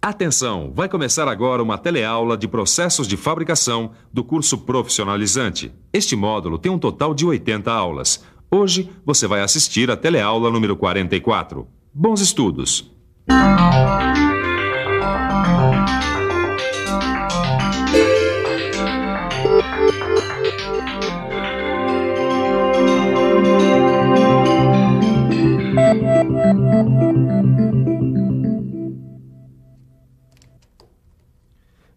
Atenção, vai começar agora uma teleaula de processos de fabricação do curso profissionalizante. Este módulo tem um total de 80 aulas. Hoje você vai assistir a teleaula número 44. Bons estudos!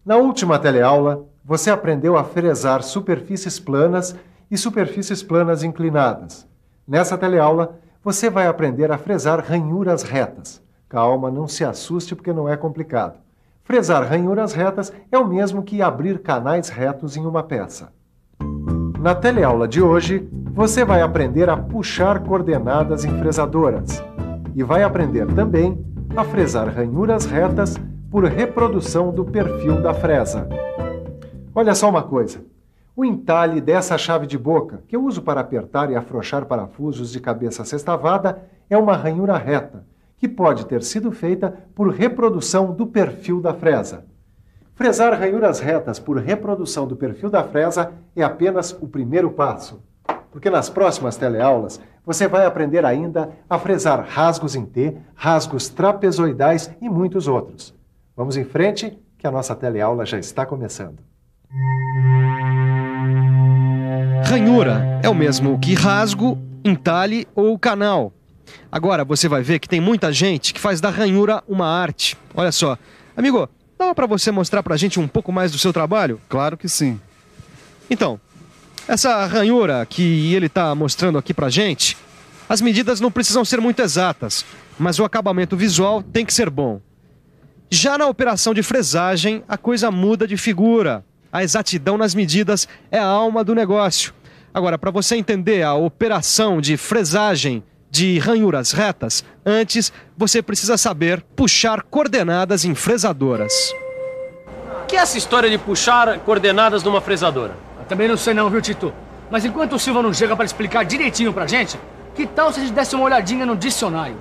Na última teleaula, você aprendeu a fresar superfícies planas e superfícies planas inclinadas. Nessa teleaula, você vai aprender a fresar ranhuras retas. Calma, não se assuste porque não é complicado. Fresar ranhuras retas é o mesmo que abrir canais retos em uma peça. Na teleaula de hoje, você vai aprender a puxar coordenadas em fresadoras. E vai aprender também a fresar ranhuras retas por reprodução do perfil da fresa. Olha só uma coisa. O entalhe dessa chave de boca, que eu uso para apertar e afrouxar parafusos de cabeça sextavada, é uma ranhura reta, que pode ter sido feita por reprodução do perfil da fresa. Fresar ranhuras retas por reprodução do perfil da fresa é apenas o primeiro passo, porque nas próximas teleaulas você vai aprender ainda a fresar rasgos em T, rasgos trapezoidais e muitos outros. Vamos em frente, que a nossa teleaula já está começando. Ranhura é o mesmo que rasgo, entalhe ou canal. Agora você vai ver que tem muita gente que faz da ranhura uma arte. Olha só. Amigo, dá para você mostrar pra gente um pouco mais do seu trabalho? Claro que sim. Então, essa ranhura que ele está mostrando aqui pra gente, as medidas não precisam ser muito exatas, mas o acabamento visual tem que ser bom. Já na operação de fresagem, a coisa muda de figura. A exatidão nas medidas é a alma do negócio. Agora, para você entender a operação de fresagem de ranhuras retas, antes você precisa saber puxar coordenadas em fresadoras. O que é essa história de puxar coordenadas numa fresadora? Eu também não sei não, viu, Tito? Mas enquanto o Silva não chega para explicar direitinho pra gente, que tal se a gente desse uma olhadinha no dicionário?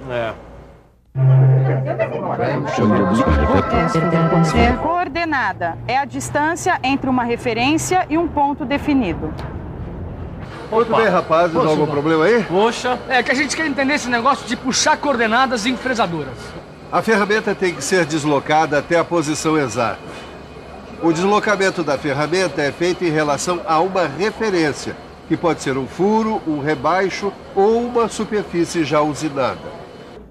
Coordenada é a distância entre uma referência e um ponto definido. Muito bem, rapazes. Algum problema aí? Poxa. É que a gente quer entender esse negócio de puxar coordenadas em fresadoras. A ferramenta tem que ser deslocada até a posição exata. O deslocamento da ferramenta é feito em relação a uma referência, que pode ser um furo, um rebaixo ou uma superfície já usinada.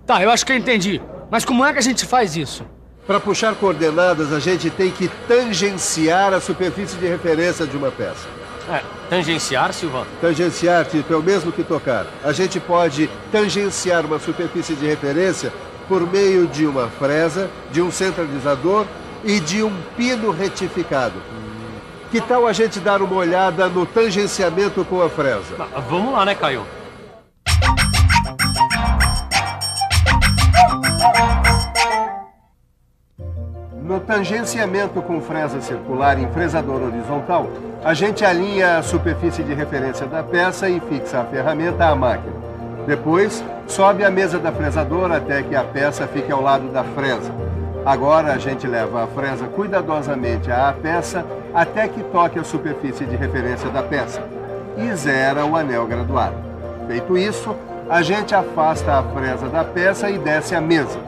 Tá, eu acho que eu entendi. Mas como é que a gente faz isso? Para puxar coordenadas, a gente tem que tangenciar a superfície de referência de uma peça. Tangenciar, Silvano? Tangenciar, Tito, é o mesmo que tocar. A gente pode tangenciar uma superfície de referência por meio de uma fresa, de um centralizador e de um pino retificado. Que tal a gente dar uma olhada no tangenciamento com a fresa? Vamos lá, né, Caio? No tangenciamento com fresa circular em fresador horizontal, a gente alinha a superfície de referência da peça e fixa a ferramenta à máquina. Depois, sobe a mesa da fresadora até que a peça fique ao lado da fresa. Agora a gente leva a fresa cuidadosamente à peça até que toque a superfície de referência da peça e zera o anel graduado. Feito isso, a gente afasta a fresa da peça e desce a mesa.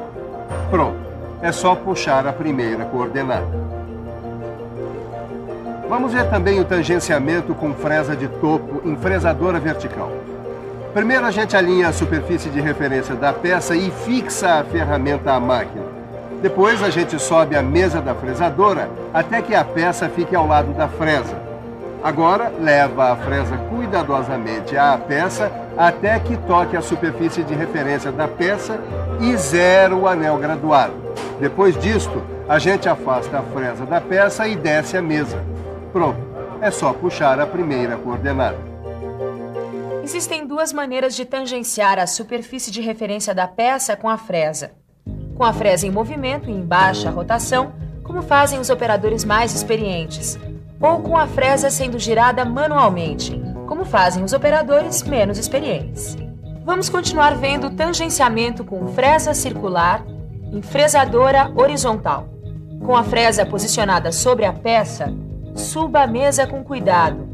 Pronto. É só puxar a primeira coordenada. Vamos ver também o tangenciamento com fresa de topo em fresadora vertical. Primeiro a gente alinha a superfície de referência da peça e fixa a ferramenta à máquina. Depois a gente sobe a mesa da fresadora até que a peça fique ao lado da fresa. Agora leva a fresa cuidadosamente à peça até que toque a superfície de referência da peça e zera o anel graduado. Depois disto, a gente afasta a fresa da peça e desce a mesa. Pronto, é só puxar a primeira coordenada. Existem duas maneiras de tangenciar a superfície de referência da peça com a fresa. Com a fresa em movimento e em baixa rotação, como fazem os operadores mais experientes, ou com a fresa sendo girada manualmente, como fazem os operadores menos experientes. Vamos continuar vendo o tangenciamento com fresa circular em fresadora horizontal. Com a fresa posicionada sobre a peça, suba a mesa com cuidado,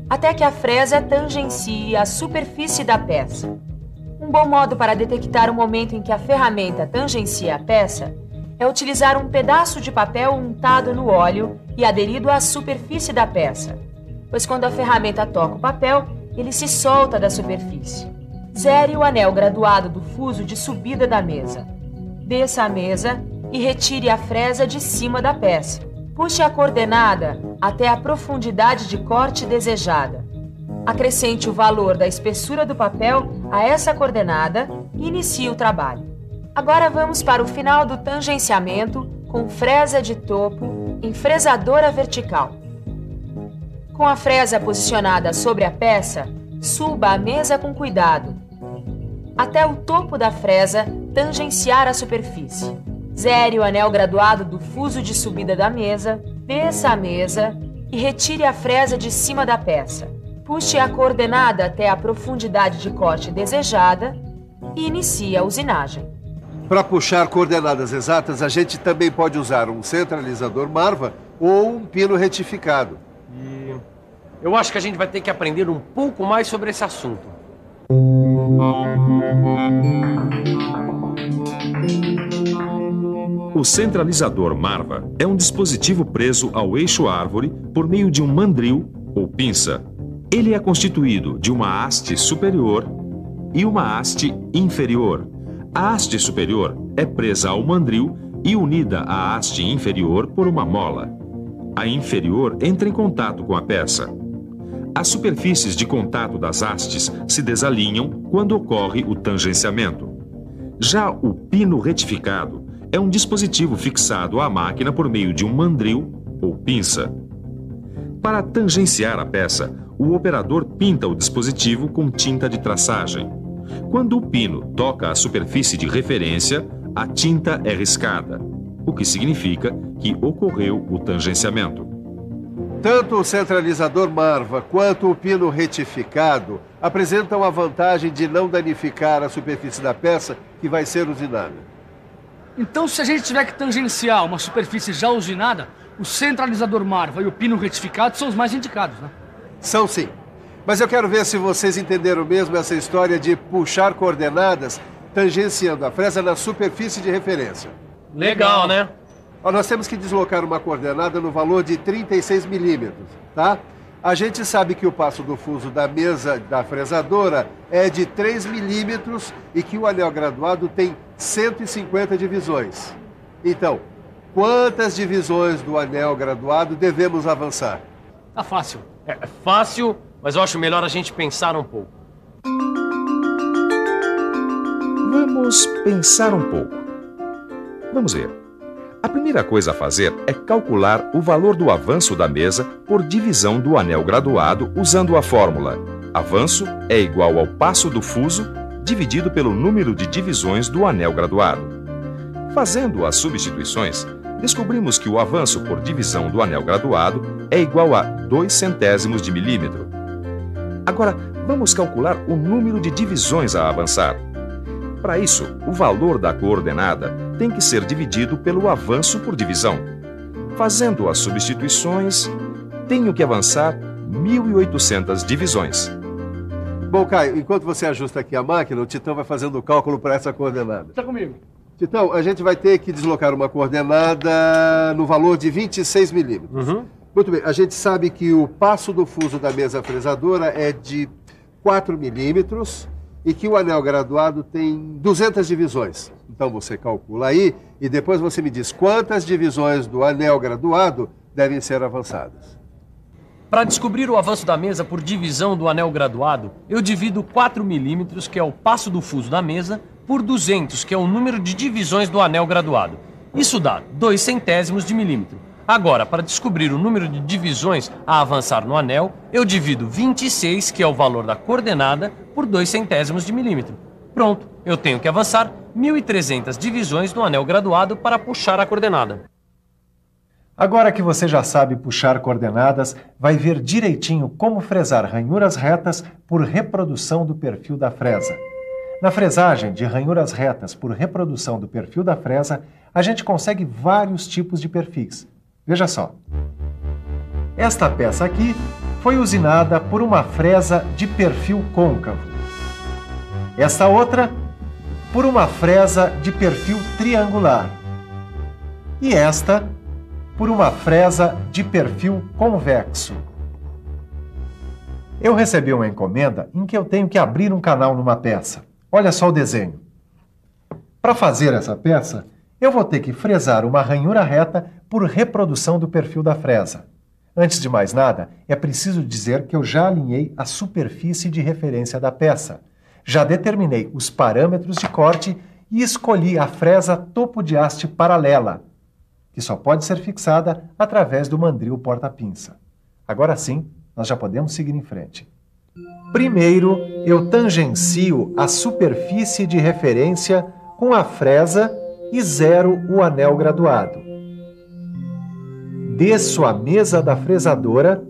até que a fresa tangencie a superfície da peça. Um bom modo para detectar o momento em que a ferramenta tangencia a peça é utilizar um pedaço de papel untado no óleo e aderido à superfície da peça, pois quando a ferramenta toca o papel, ele se solta da superfície. Zere o anel graduado do fuso de subida da mesa. Desça a mesa e retire a fresa de cima da peça. Puxe a coordenada até a profundidade de corte desejada. Acrescente o valor da espessura do papel a essa coordenada e inicie o trabalho. Agora vamos para o final do tangenciamento com fresa de topo em fresadora vertical. Com a fresa posicionada sobre a peça, suba a mesa com cuidado, até o topo da fresa tangenciar a superfície. Zere o anel graduado do fuso de subida da mesa, desça a mesa e retire a fresa de cima da peça. Puxe a coordenada até a profundidade de corte desejada e inicie a usinagem. Para puxar coordenadas exatas, a gente também pode usar um centralizador Marva ou um pino retificado. E eu acho que a gente vai ter que aprender um pouco mais sobre esse assunto. O centralizador Marva é um dispositivo preso ao eixo árvore por meio de um mandril ou pinça. Ele é constituído de uma haste superior e uma haste inferior. A haste superior é presa ao mandril e unida à haste inferior por uma mola. A inferior entra em contato com a peça. As superfícies de contato das hastes se desalinham quando ocorre o tangenciamento. Já o pino retificado é um dispositivo fixado à máquina por meio de um mandril ou pinça. Para tangenciar a peça, o operador pinta o dispositivo com tinta de traçagem. Quando o pino toca a superfície de referência, a tinta é riscada, o que significa que ocorreu o tangenciamento. Tanto o centralizador Marva quanto o pino retificado apresentam a vantagem de não danificar a superfície da peça que vai ser usinada. Então, se a gente tiver que tangenciar uma superfície já usinada, o centralizador Marva e o pino retificado são os mais indicados, né? São sim. Mas eu quero ver se vocês entenderam mesmo essa história de puxar coordenadas tangenciando a fresa na superfície de referência. Legal, né? Nós temos que deslocar uma coordenada no valor de 36 milímetros, tá? A gente sabe que o passo do fuso da mesa da fresadora é de 3 milímetros e que o anel graduado tem 150 divisões. Então, quantas divisões do anel graduado devemos avançar? Tá fácil. É fácil, mas eu acho melhor a gente pensar um pouco. Vamos pensar um pouco. Vamos ver. A primeira coisa a fazer é calcular o valor do avanço da mesa por divisão do anel graduado usando a fórmula: avanço é igual ao passo do fuso dividido pelo número de divisões do anel graduado. Fazendo as substituições, descobrimos que o avanço por divisão do anel graduado é igual a 0,02 de milímetro. Agora, vamos calcular o número de divisões a avançar. Para isso, o valor da coordenada tem que ser dividido pelo avanço por divisão. Fazendo as substituições, tenho que avançar 1.800 divisões. Bom, Caio, enquanto você ajusta aqui a máquina, o Titão vai fazendo o cálculo para essa coordenada. Tá comigo. Titão, a gente vai ter que deslocar uma coordenada no valor de 26 milímetros. Muito bem, a gente sabe que o passo do fuso da mesa fresadora é de 4 milímetros e que o anel graduado tem 200 divisões. Então você calcula aí e depois você me diz quantas divisões do anel graduado devem ser avançadas. Para descobrir o avanço da mesa por divisão do anel graduado, eu divido 4 milímetros, que é o passo do fuso da mesa, por 200, que é o número de divisões do anel graduado. Isso dá 0,02 de milímetro. Agora, para descobrir o número de divisões a avançar no anel, eu divido 26, que é o valor da coordenada, por 0,02 de milímetro. Pronto, eu tenho que avançar 1.300 divisões no anel graduado para puxar a coordenada. Agora que você já sabe puxar coordenadas, vai ver direitinho como fresar ranhuras retas por reprodução do perfil da fresa. Na fresagem de ranhuras retas por reprodução do perfil da fresa, a gente consegue vários tipos de perfis. Veja só. Esta peça aqui foi usinada por uma fresa de perfil côncavo. Esta outra, por uma fresa de perfil triangular. E esta, por uma fresa de perfil convexo. Eu recebi uma encomenda em que eu tenho que abrir um canal numa peça. Olha só o desenho. Para fazer essa peça, eu vou ter que fresar uma ranhura reta por reprodução do perfil da fresa. Antes de mais nada, é preciso dizer que eu já alinhei a superfície de referência da peça. Já determinei os parâmetros de corte e escolhi a fresa topo de haste paralela, que só pode ser fixada através do mandril porta-pinça. Agora sim, nós já podemos seguir em frente. Primeiro, eu tangencio a superfície de referência com a fresa e zero o anel graduado. Desço a mesa da fresadora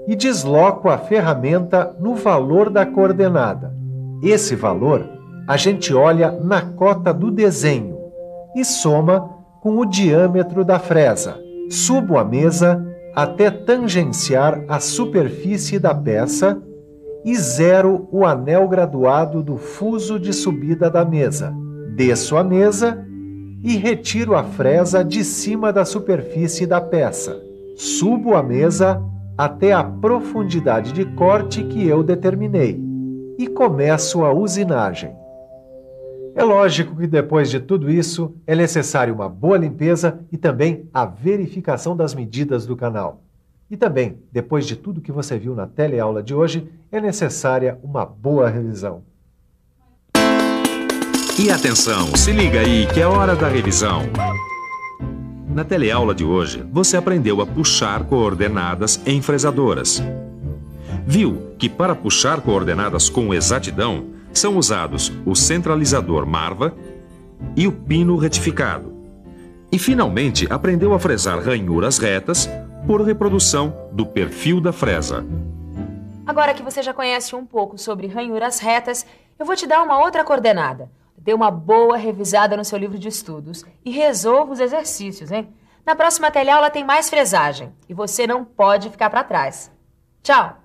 e desloco a ferramenta no valor da coordenada. Esse valor a gente olha na cota do desenho e soma com o diâmetro da fresa. Subo a mesa até tangenciar a superfície da peça e zero o anel graduado do fuso de subida da mesa. Desço a mesa e retiro a fresa de cima da superfície da peça. Subo a mesa até a profundidade de corte que eu determinei e começo a usinagem. É lógico que depois de tudo isso é necessário uma boa limpeza e também a verificação das medidas do canal. E também, depois de tudo que você viu na teleaula de hoje, é necessária uma boa revisão. E atenção, se liga aí que é hora da revisão. Na teleaula de hoje, você aprendeu a puxar coordenadas em fresadoras. Viu que para puxar coordenadas com exatidão, são usados o centralizador Marva e o pino retificado. E finalmente aprendeu a fresar ranhuras retas por reprodução do perfil da fresa. Agora que você já conhece um pouco sobre ranhuras retas, eu vou te dar uma outra coordenada. Dê uma boa revisada no seu livro de estudos e resolva os exercícios, hein? Na próxima teleaula tem mais fresagem e você não pode ficar para trás. Tchau!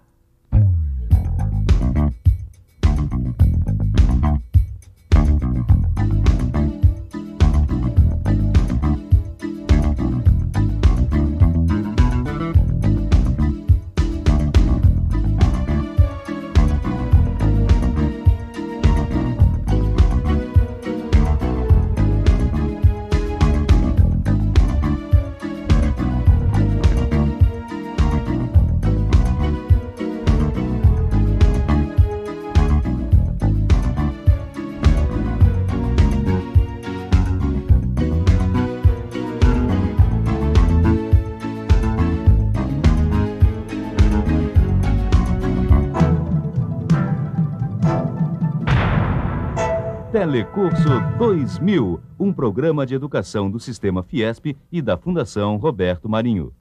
Telecurso 2000, um programa de educação do Sistema Fiesp e da Fundação Roberto Marinho.